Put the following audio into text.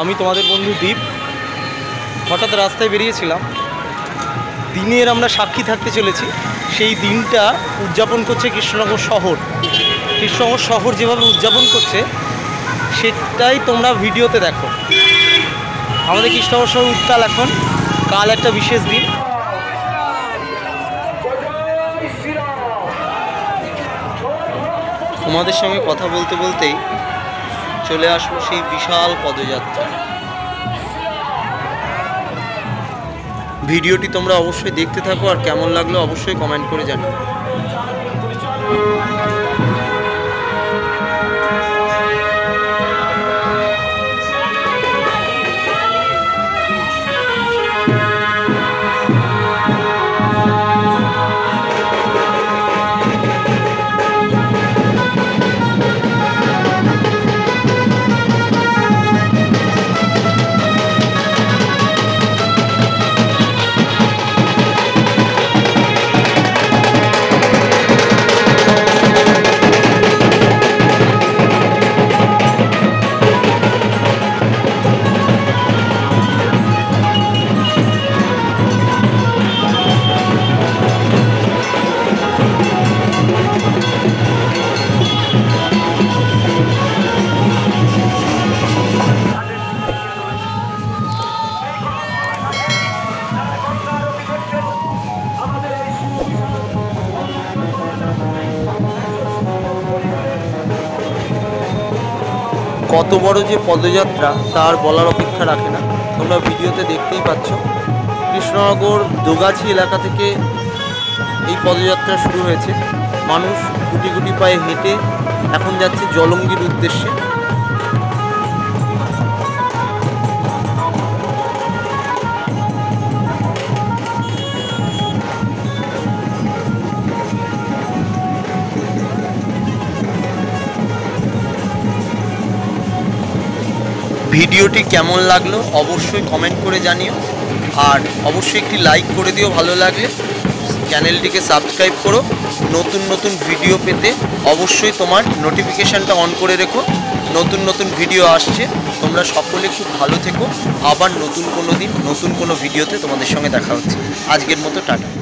আমি তোমাদের বন্ধু দীপ। হঠাৎ রাস্তায় বেরিয়েছিলাম, দিনের আমরা সাক্ষী থাকতে চলেছি। সেই দিনটা উদযাপন করছে কৃষ্ণনগর শহর। কৃষ্ণনগর শহর যেভাবে উদযাপন করছে সেটাই তোমরা ভিডিওতে দেখো। আমাদের কৃষ্ণনগর শহর উত্তাল এখন। কাল একটা বিশেষ দিন। তোমাদের সঙ্গে কথা বলতে বলতেই চলে আসলো সেই বিশাল পদযাত্রা। ভিডিওটি তোমরা অবশ্যই দেখতে থাকো, আর কেমন লাগলো অবশ্যই কমেন্ট করে জানাও। কত বড় যে পদযাত্রা তার বলার অপেক্ষা রাখে না। তোমরা ভিডিওতে দেখতেই পাচ্ছ, কৃষ্ণনগর দোগাছি এলাকা থেকে এই পদযাত্রা শুরু হয়েছে। মানুষ গুটি গুটি পায়ে হেঁটে এখন যাচ্ছে জলঙ্গির উদ্দেশ্যে। ভিডিওটি কেমন লাগলো অবশ্যই কমেন্ট করে জানিও, আর অবশ্যই একটি লাইক করে দিও ভালো লাগলে। চ্যানেলটিকে সাবস্ক্রাইব করো। নতুন নতুন ভিডিও পেতে অবশ্যই তোমার নোটিফিকেশানটা অন করে রেখো। নতুন নতুন ভিডিও আসছে। তোমরা সকলে খুব ভালো থেকো। আবার নতুন কোনো দিন নতুন কোনো ভিডিওতে তোমাদের সঙ্গে দেখা হচ্ছে। আজকের মতো টাটা।